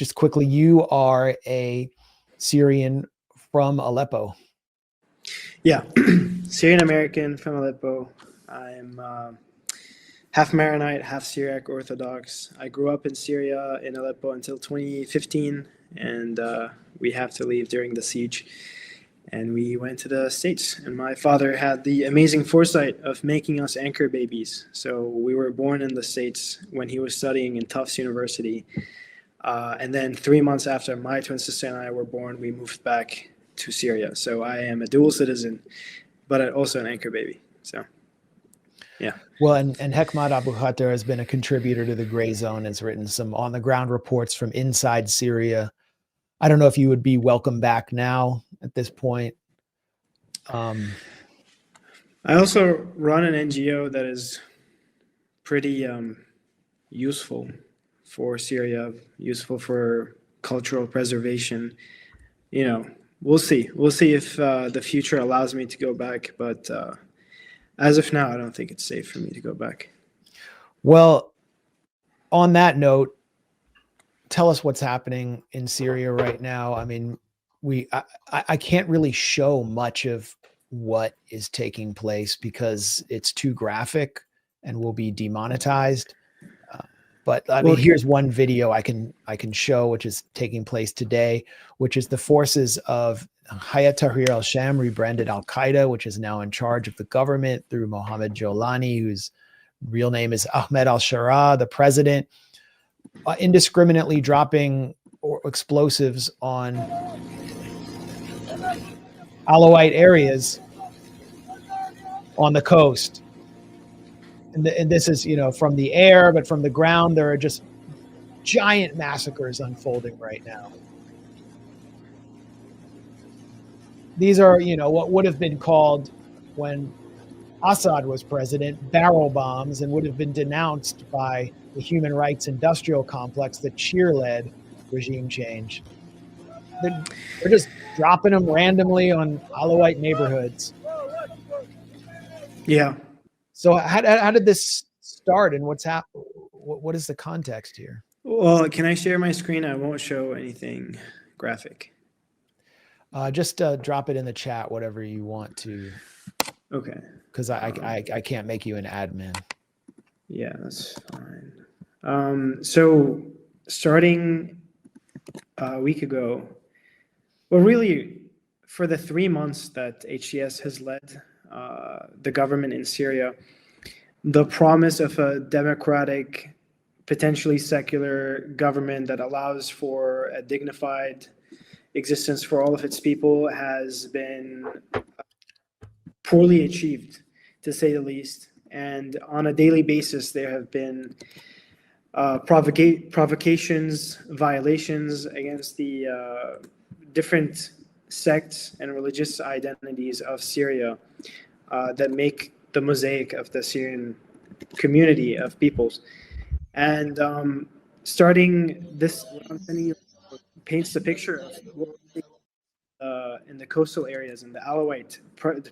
just quickly, you are a Syrian from Aleppo. Yeah, Syrian American from Aleppo. I'm half Maronite, half Syriac Orthodox. I grew up in Syria in Aleppo until 2015, and we have to leave during the siege. And we went to the States, and my father had the amazing foresight of making us anchor babies. So we were born in the States when he was studying in Tufts University. And then 3 months after my twin sister and I were born, we moved back to Syria. So I am a dual citizen, but also an anchor baby. So, yeah. Well, and Hekmat Aboukhater has been a contributor to the Grayzone, has written some on-the-ground reports from inside Syria. I don't know if you would be welcome back now at this point. I also run an NGO that is pretty useful for Syria, useful for cultural preservation. You know, we'll see. We'll see if the future allows me to go back. But as of now, I don't think it's safe for me to go back. Well, on that note, tell us what's happening in Syria right now. I mean, I can't really show much of what is taking place because it's too graphic and will be demonetized. But I mean, here's one video I can show, which is taking place today, which is the forces of Hayat Tahrir al-Sham rebranded Al-Qaeda, which is now in charge of the government through Mohammed Jolani, whose real name is Ahmed al-Shara, the president, indiscriminately dropping explosives on Alawite areas on the coast. And this is, you know, from the air, but from the ground, there are just giant massacres unfolding right now. These are, you know, what would have been called, when Assad was president, barrel bombs, and would have been denounced by the human rights industrial complex that cheer-led regime change. They're just dropping them randomly on Alawite neighborhoods. Yeah. So how did this start, and what is the context here? Well, can I share my screen? I won't show anything graphic. Just drop it in the chat, whatever you want to. Okay. Because I can't make you an admin. Yeah, that's fine. So starting a week ago, well, really, for the 3 months that HTS has led the government in Syria, the promise of a democratic, potentially secular government that allows for a dignified existence for all of its people has been poorly achieved, to say the least. And on a daily basis, there have been provocations, violations against the different sects and religious identities of Syria that make the mosaic of the Syrian community of peoples. And starting this, what I'm sending you paints the picture of what in the coastal areas, in the Alawite,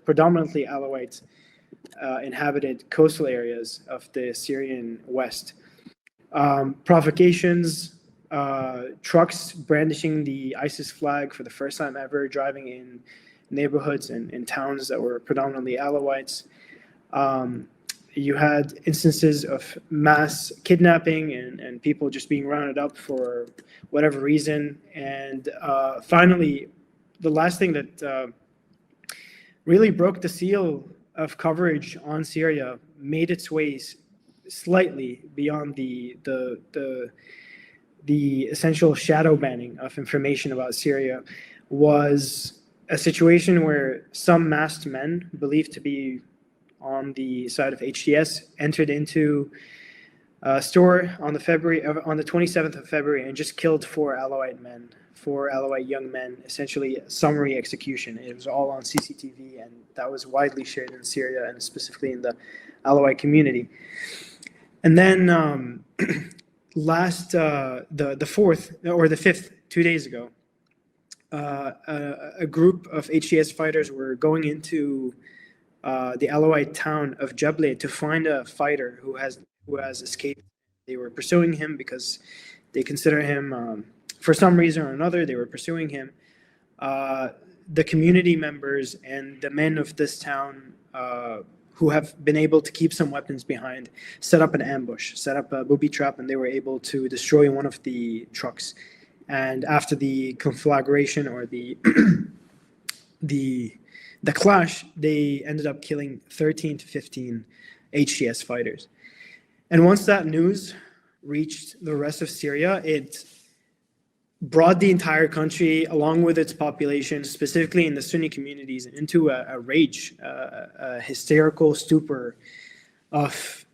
predominantly Alawite inhabited coastal areas of the Syrian West. Provocations, trucks brandishing the ISIS flag for the first time ever, driving in neighborhoods and in towns that were predominantly Alawites. You had instances of mass kidnapping and people just being rounded up for whatever reason. And finally, the last thing that really broke the seal of coverage on Syria, made its way slightly beyond the essential shadow banning of information about Syria, was a situation where some masked men believed to be on the side of HTS entered into a store on the 27th of February and just killed four Alawite young men, essentially summary execution. It was all on CCTV, and that was widely shared in Syria and specifically in the Alawite community. And then the 4th or the 5th, 2 days ago, a group of HTS fighters were going into the Alawite town of Jable to find a fighter who has escaped. They were pursuing him because they consider him for some reason or another, they were pursuing him. The community members and the men of this town who have been able to keep some weapons behind set up an ambush, set up a booby trap, and they were able to destroy one of the trucks. And after the conflagration or the the clash, they ended up killing 13 to 15 HTS fighters. And once that news reached the rest of Syria, it brought the entire country, along with its population, specifically in the Sunni communities, into a rage, a hysterical stupor of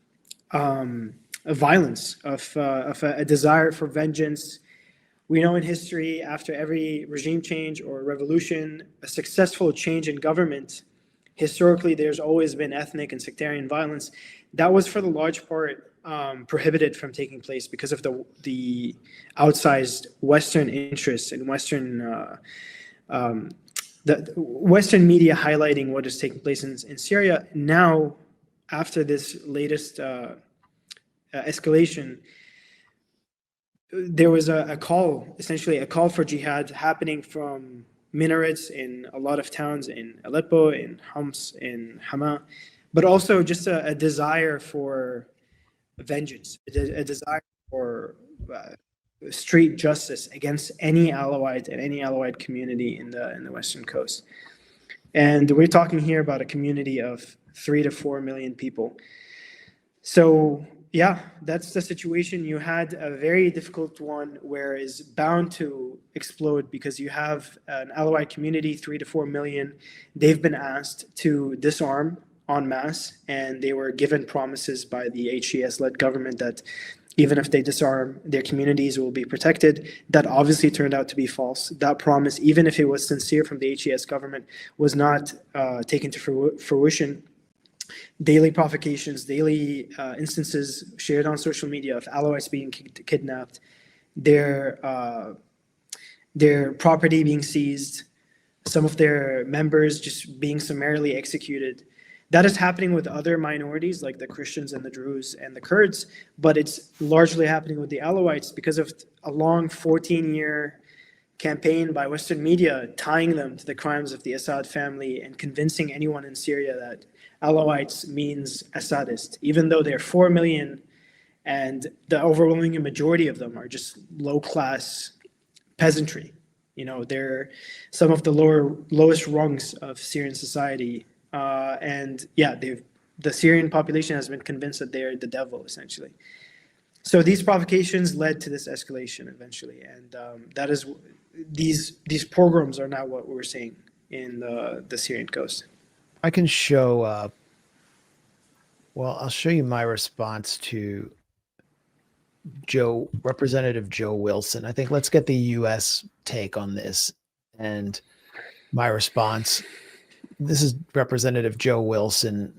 violence, of a desire for vengeance. We know in history, after every regime change or revolution, a successful change in government, historically there's always been ethnic and sectarian violence. That was for the large part prohibited from taking place because of the outsized Western interests and the Western media highlighting what is taking place in Syria. Now, after this latest escalation, there was essentially a call for jihad happening from minarets in a lot of towns in Aleppo, in Homs, in Hama, but also just a desire for vengeance, a desire for street justice against any Alawite and any Alawite community in the Western Coast. And we're talking here about a community of 3 to 4 million people. So yeah, that's the situation. You had a very difficult one where is bound to explode because you have an Alawite community, 3 to 4 million. They've been asked to disarm en masse, and they were given promises by the HTS-led government that even if they disarm, their communities will be protected. That obviously turned out to be false. That promise, even if it was sincere from the HTS government, was not taken to fruition. Daily provocations, daily instances shared on social media of Alawites being kidnapped, their property being seized, some of their members just being summarily executed. That is happening with other minorities like the Christians and the Druze and the Kurds, but it's largely happening with the Alawites because of a long 14-year campaign by Western media tying them to the crimes of the Assad family and convincing anyone in Syria that Alawites means Assadist, even though they're 4 million and the overwhelming majority of them are just low-class peasantry. You know, they're some of the lowest rungs of Syrian society. And yeah, the Syrian population has been convinced that they're the devil, essentially. So these provocations led to this escalation eventually, and that is these pogroms are now what we're seeing in the Syrian coast. I can show. Well, I'll show you my response to Representative Joe Wilson. I think let's get the U.S. take on this and my response. This is Representative Joe Wilson,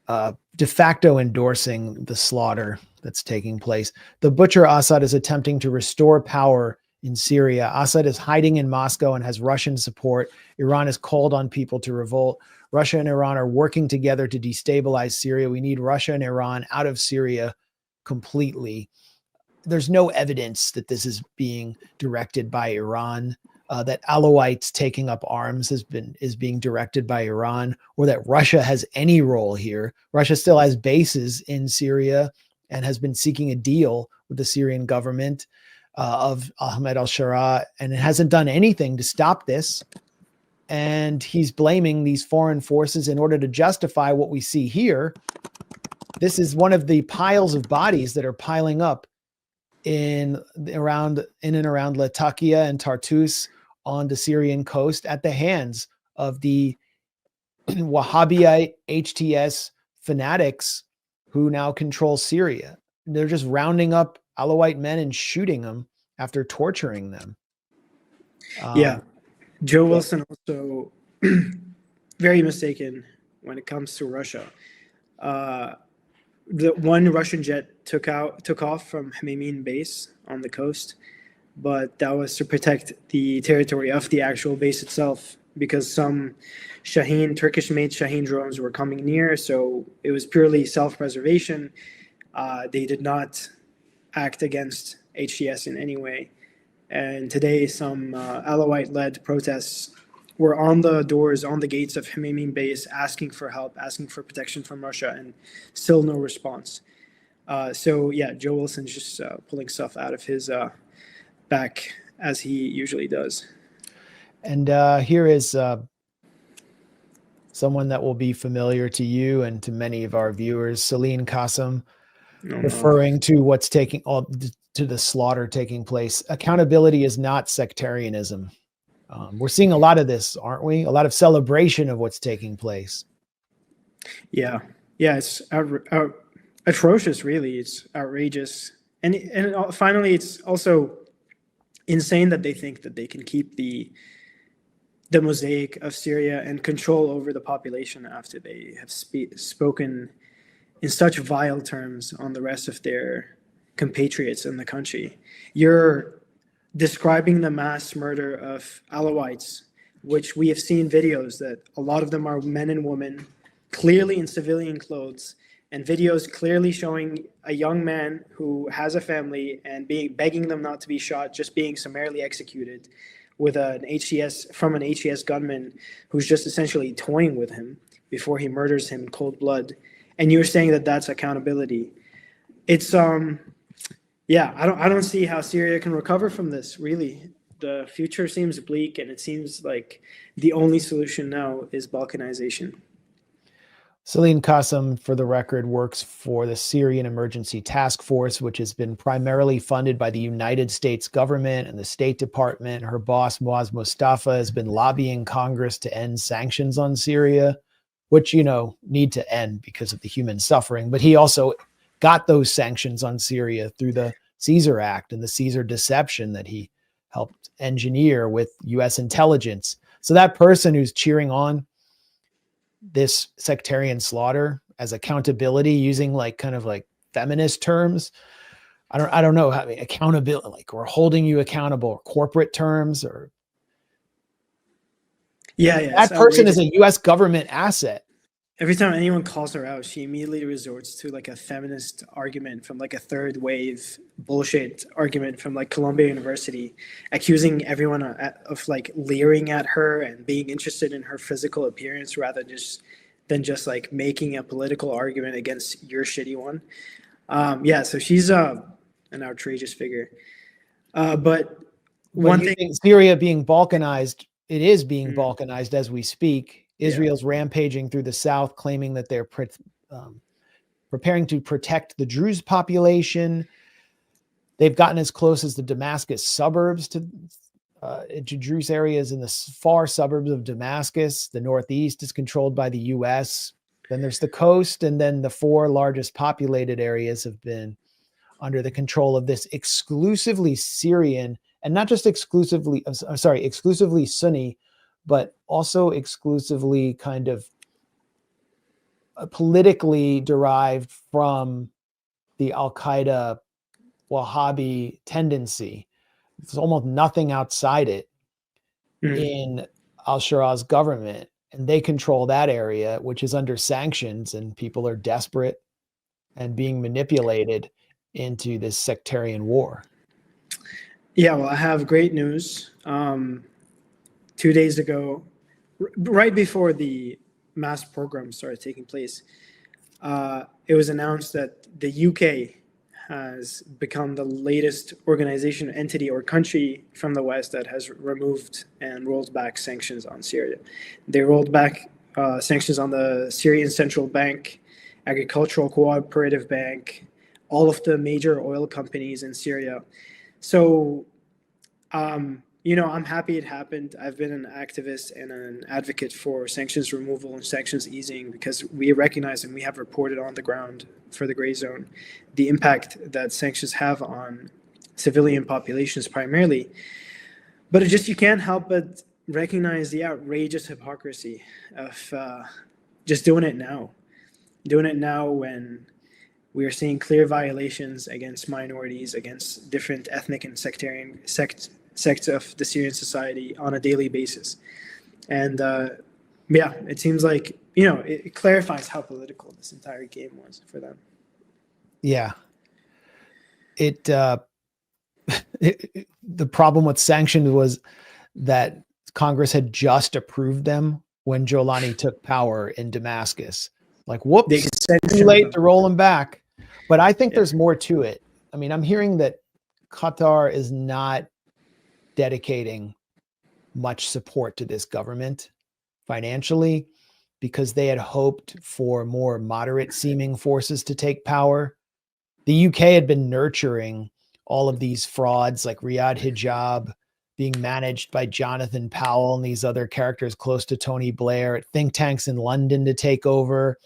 de facto endorsing the slaughter that's taking place. The butcher Assad is attempting to restore power in Syria. Assad is hiding in Moscow and has Russian support. Iran has called on people to revolt. Russia and Iran are working together to destabilize Syria. We need Russia and Iran out of Syria completely. There's no evidence that this is being directed by Iran. That Alawites taking up arms is being directed by Iran, or that Russia has any role here. Russia still has bases in Syria and has been seeking a deal with the Syrian government of Ahmed al-Sharaa, and it hasn't done anything to stop this. And he's blaming these foreign forces in order to justify what we see here. This is one of the piles of bodies that are piling up in and around Latakia and Tartus on the Syrian coast at the hands of the Wahhabite HTS fanatics who now control Syria. They're just rounding up Alawite men and shooting them after torturing them. Yeah. Joe Wilson also very mistaken when it comes to Russia. The one Russian jet took off from Hmeimim base on the coast, but that was to protect the territory of the actual base itself because some Turkish-made Shaheen drones were coming near, so it was purely self-preservation. They did not act against HTS in any way. And today, some Alawite-led protests were on the doors, on the gates of Hmeimim base, asking for help, asking for protection from Russia, and still no response. So yeah, Joe Wilson's just pulling stuff out of his back as he usually does. And here is someone that will be familiar to you and to many of our viewers, Celine Qassem, referring to what's taking to the slaughter taking place. Accountability is not sectarianism. We're seeing a lot of this, aren't we? A lot of celebration of what's taking place. Yeah, it's atrocious. Really, it's outrageous, and finally, it's also insane that they think that they can keep the mosaic of Syria and control over the population after they have spoken in such vile terms on the rest of their compatriots in the country. You're describing the mass murder of Alawites, which we have seen videos that a lot of them are men and women, clearly in civilian clothes, and videos clearly showing a young man who has a family and begging them not to be shot, just being summarily executed with an HTS gunman who's just essentially toying with him before he murders him in cold blood. And you're saying that that's accountability. It's yeah, I don't see how Syria can recover from this, really. The future seems bleak, and it seems like the only solution now is balkanization. Celine Qassem, for the record, works for the Syrian Emergency Task Force, which has been primarily funded by the United States government and the State Department. Her boss, Moaz Mustafa, has been lobbying Congress to end sanctions on Syria, which, need to end because of the human suffering. But he also got those sanctions on Syria through the Caesar Act and the Caesar deception that he helped engineer with U.S. intelligence. So that person who's cheering on this sectarian slaughter as accountability, using kind of feminist terms, I don't know how accountability, like we're holding you accountable, or corporate terms, or that person is a U.S. government asset. Every time anyone calls her out, she immediately resorts to a feminist argument from a third wave bullshit argument from Columbia University, accusing everyone of leering at her and being interested in her physical appearance rather than just making a political argument against your shitty one. Yeah, so she's an outrageous figure. But one thing, Syria being balkanized, it is being balkanized as we speak. Israel's rampaging through the south, claiming that they're preparing to protect the Druze population. They've gotten as close as the Damascus suburbs to Druze areas in the far suburbs of Damascus. The northeast is controlled by the U.S. Then there's the coast, and then the four largest populated areas have been under the control of this exclusively Syrian, and not just exclusively Sunni, but also exclusively kind of politically derived from the Al-Qaeda Wahhabi tendency. There's almost nothing outside it in al-Shara's government, and they control that area, which is under sanctions, and people are desperate and being manipulated into this sectarian war. Yeah, well, I have great news. 2 days ago, right before the mass program started taking place, it was announced that the UK has become the latest organization, entity, or country from the West that has removed and rolled back sanctions on Syria. They rolled back sanctions on the Syrian Central Bank, Agricultural Cooperative Bank, all of the major oil companies in Syria. So, I'm happy it happened. I've been an activist and an advocate for sanctions removal and sanctions easing because we recognize and we have reported on the ground for the Grayzone the impact that sanctions have on civilian populations primarily. But you can't help but recognize the outrageous hypocrisy of just doing it now when we are seeing clear violations against minorities, against different ethnic and sectarian sects of the Syrian society on a daily basis. And it seems like, it clarifies how political this entire game was for them. Yeah. the problem with sanctions was that Congress had just approved them when Jolani took power in Damascus. Like, whoops, too late to roll them back. But I think there's more to it. I mean, I'm hearing that Qatar is not dedicating much support to this government financially because they had hoped for more moderate seeming forces to take power. The UK had been nurturing all of these frauds like Riyadh Hijab being managed by Jonathan Powell and these other characters close to Tony Blair at think tanks in London to take over.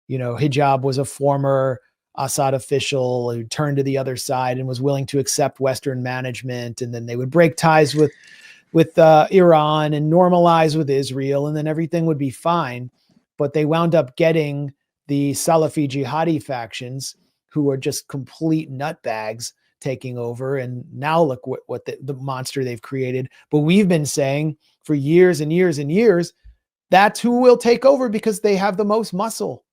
You know, Hijab was a former Assad official who turned to the other side and was willing to accept Western management. And then they would break ties with Iran and normalize with Israel, and then everything would be fine. But they wound up getting the Salafi jihadi factions who are just complete nutbags taking over. And now look what the monster they've created. But we've been saying for years and years and years, that's who will take over because they have the most muscle.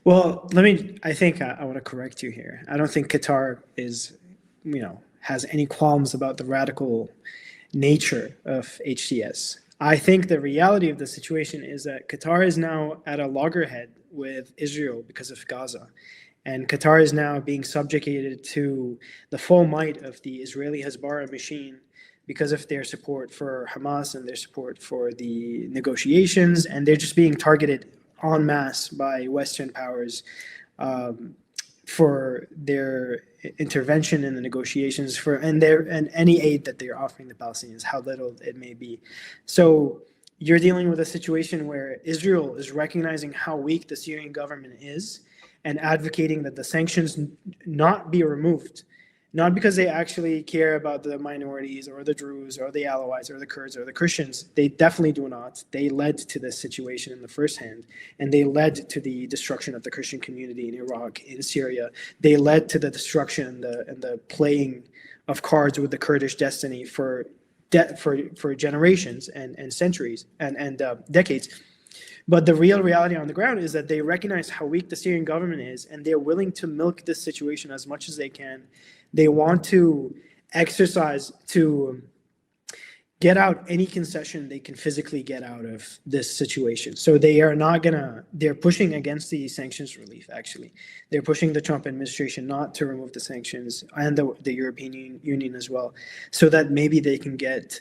Well, I think I want to correct you here. I don't think Qatar has any qualms about the radical nature of HTS. I think the reality of the situation is that Qatar is now at a loggerhead with Israel because of Gaza. And Qatar is now being subjugated to the full might of the Israeli Hezbollah machine because of their support for Hamas and their support for the negotiations. And they're just being targeted en masse by Western powers for their intervention in the negotiations and any aid that they're offering the Palestinians, how little it may be. So you're dealing with a situation where Israel is recognizing how weak the Syrian government is and advocating that the sanctions not be removed, not because they actually care about the minorities or the Druze or the Alawites or the Kurds or the Christians. They definitely do not. They led to this situation in the first hand, and they led to the destruction of the Christian community in Iraq, in Syria. They led to the destruction and the playing of cards with the Kurdish destiny for generations and centuries and decades. But the real reality on the ground is that they recognize how weak the Syrian government is, and they're willing to milk this situation as much as they can. They want to exercise to get out any concession they can physically get out of this situation. So they're pushing against the sanctions relief, actually. They're pushing the Trump administration not to remove the sanctions, and the European Union as well, so that maybe they can get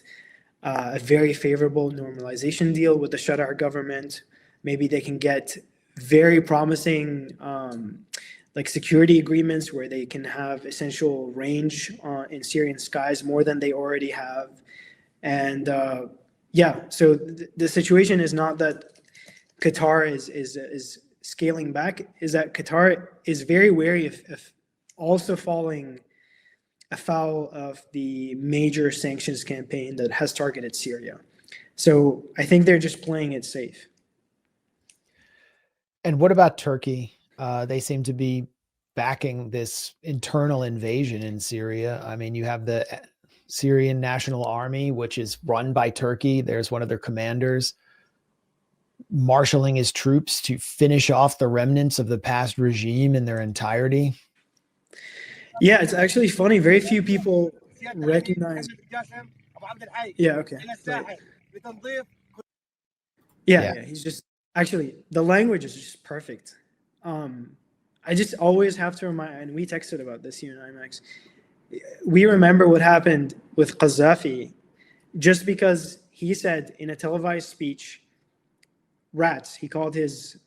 a very favorable normalization deal with the Qatar government. Maybe they can get very promising security agreements where they can have essential range in Syrian skies more than they already have. And so the situation is not that Qatar is scaling back, is that Qatar is very wary of also falling afoul of the major sanctions campaign that has targeted Syria. So I think they're just playing it safe. And what about Turkey? They seem to be backing this internal invasion in Syria. I mean, you have the Syrian National Army, which is run by Turkey. There's one of their commanders marshaling his troops to finish off the remnants of the past regime in their entirety. Yeah, it's actually funny. Very few people recognize. Yeah, okay. Right. Yeah, he's just actually the language is just perfect. I just always have to remind, and we texted about this here in IMAX. We remember what happened with Gaddafi, just because he said in a televised speech, rats. He called his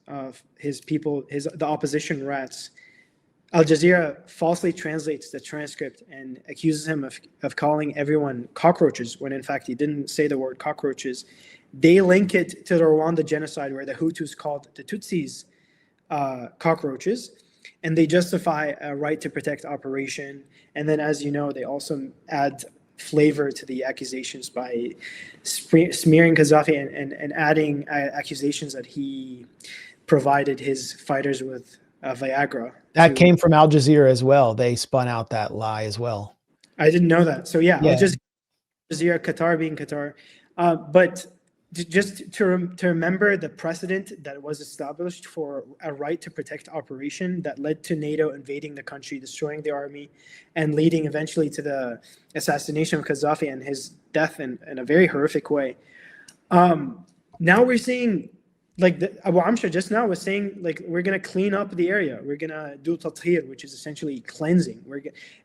people, the opposition, rats. Al Jazeera falsely translates the transcript and accuses him of calling everyone cockroaches, when in fact he didn't say the word cockroaches. They link it to the Rwanda genocide, where the Hutus called the Tutsis cockroaches, and they justify a right to protect operation. And then, as you know, they also add flavor to the accusations by smearing Gaddafi and adding accusations that he provided his fighters with Viagra. That came from Al Jazeera as well. They spun out that lie as well. I didn't know that. So yeah. Al Jazeera, Qatar being Qatar. But just to remember the precedent that was established for a right to protect operation that led to NATO invading the country, destroying the army, and leading eventually to the assassination of Gaddafi and his death in a very horrific way. Now we're seeing, like Abu Amsha just now was saying, like, we're going to clean up the area. We're going to do tathir, which is essentially cleansing.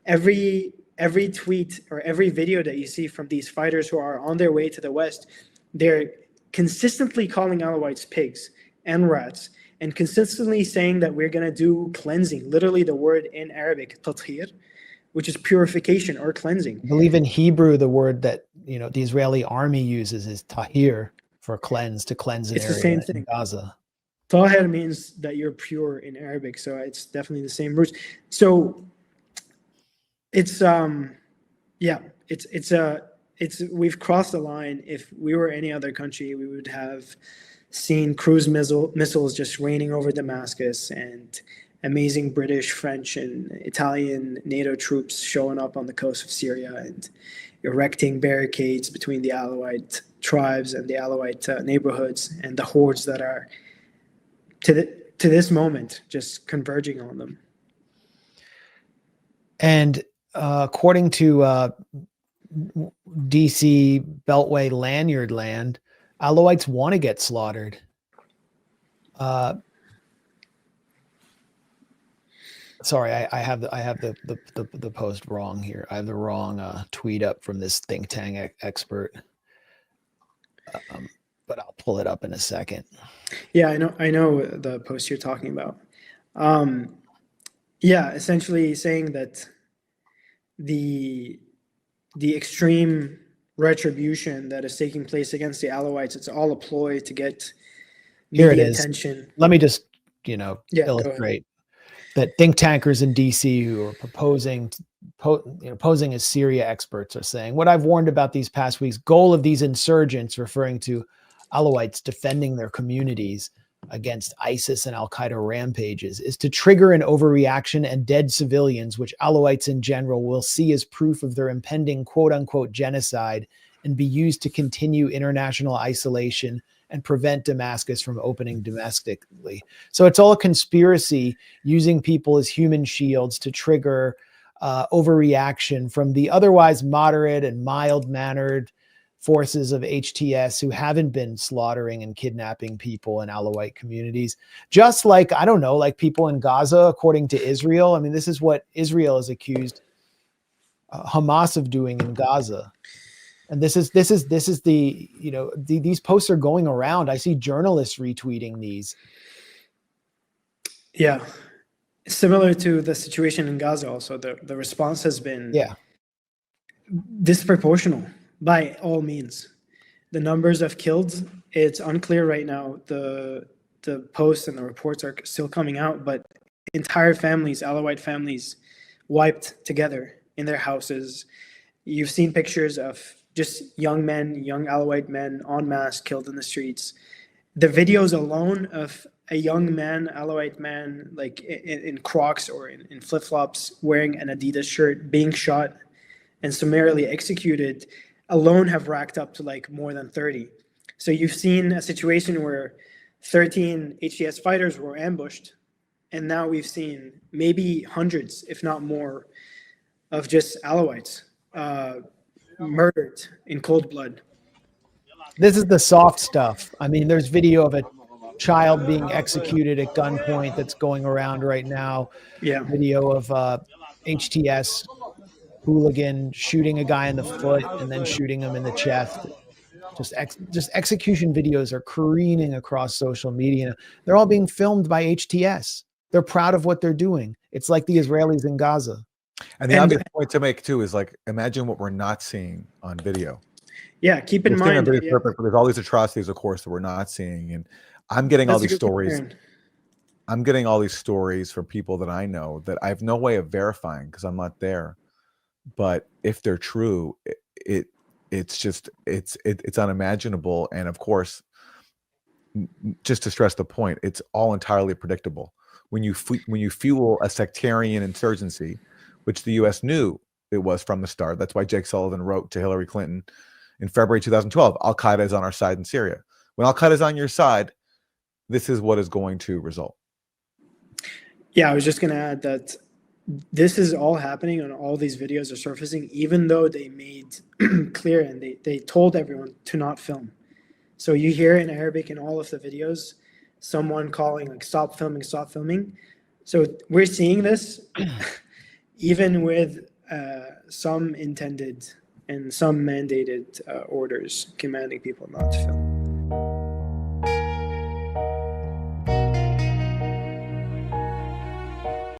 Every tweet or every video that you see from these fighters who are on their way to the West, they're consistently calling Alawites pigs and rats, and consistently saying that we're going to do cleansing. Literally the word in Arabic, tathir, which is purification or cleansing. I believe in Hebrew, the word that, you know, the Israeli army uses is tahir, for cleanse, to cleanse an It's the area same in thing. Gaza. Tahir means that you're pure in Arabic, so it's definitely the same roots. So it's we've crossed the line. If we were any other country, we would have seen cruise missiles just raining over Damascus, and amazing British, French, and Italian NATO troops showing up on the coast of Syria and erecting barricades between the Alawite tribes and the Alawite neighborhoods, and the hordes that are to this moment just converging on them. And according to DC Beltway lanyard land, Alawites want to get slaughtered. Sorry, I have the post wrong here. I have the wrong tweet up from this think tank expert. But I'll pull it up in a second. Yeah, I know the post you're talking about. Yeah, essentially saying that the extreme retribution that is taking place against the Alawites, it's all a ploy to get media attention. Let me just, illustrate that think tankers in DC who are posing as Syria experts are saying, what I've warned about these past weeks, goal of these insurgents, referring to Alawites defending their communities against ISIS and Al-Qaeda rampages, is to trigger an overreaction and dead civilians, which Alawites in general will see as proof of their impending quote-unquote genocide, and be used to continue international isolation and prevent Damascus from opening domestically. So it's all a conspiracy using people as human shields to trigger overreaction from the otherwise moderate and mild-mannered forces of HTS who haven't been slaughtering and kidnapping people in Alawite communities. Just like, I don't know, like people in Gaza, according to Israel. I mean, this is what Israel has accused Hamas of doing in Gaza. And this is the, these posts are going around. I see journalists retweeting these. Yeah. Similar to the situation in Gaza also, the response has been disproportional by all means. The numbers of killed, it's unclear right now. The posts and the reports are still coming out, but entire families, Alawite families, wiped together in their houses. You've seen pictures of just young men, young Alawite men en masse killed in the streets. The videos alone of a young man, Alawite man, like in Crocs or in flip-flops, wearing an Adidas shirt, being shot and summarily executed, alone have racked up to like more than 30. So you've seen a situation where 13 HTS fighters were ambushed, and now we've seen maybe hundreds, if not more, of just Alawites murdered in cold blood. This is the soft stuff. I mean, there's video of a child being executed at gunpoint that's going around right now. Yeah. Video of HTS hooligan shooting a guy in the foot and then shooting him in the chest. Just execution videos are careening across social media. They're all being filmed by HTS. They're proud of what they're doing. It's like the Israelis in Gaza. And the obvious point to make too is, like, imagine what we're not seeing on video. Yeah, keep in mind. Perfect, but there's all these atrocities, of course, that we're not seeing. And I'm getting all these stories. I'm getting all these stories from people that I know that I have no way of verifying because I'm not there. But if they're true, it's unimaginable. And of course, just to stress the point, it's all entirely predictable. When you fuel a sectarian insurgency, which the U.S. knew it was from the start. That's why Jake Sullivan wrote to Hillary Clinton In February 2012, Al-Qaeda is on our side in Syria. When Al-Qaeda is on your side, this is what is going to result. Yeah, I was just going to add that this is all happening and all these videos are surfacing, even though they made clear and they told everyone to not film. So you hear in Arabic in all of the videos, someone calling like, stop filming, stop filming. So we're seeing this even with some intended and some mandated orders commanding people not to film.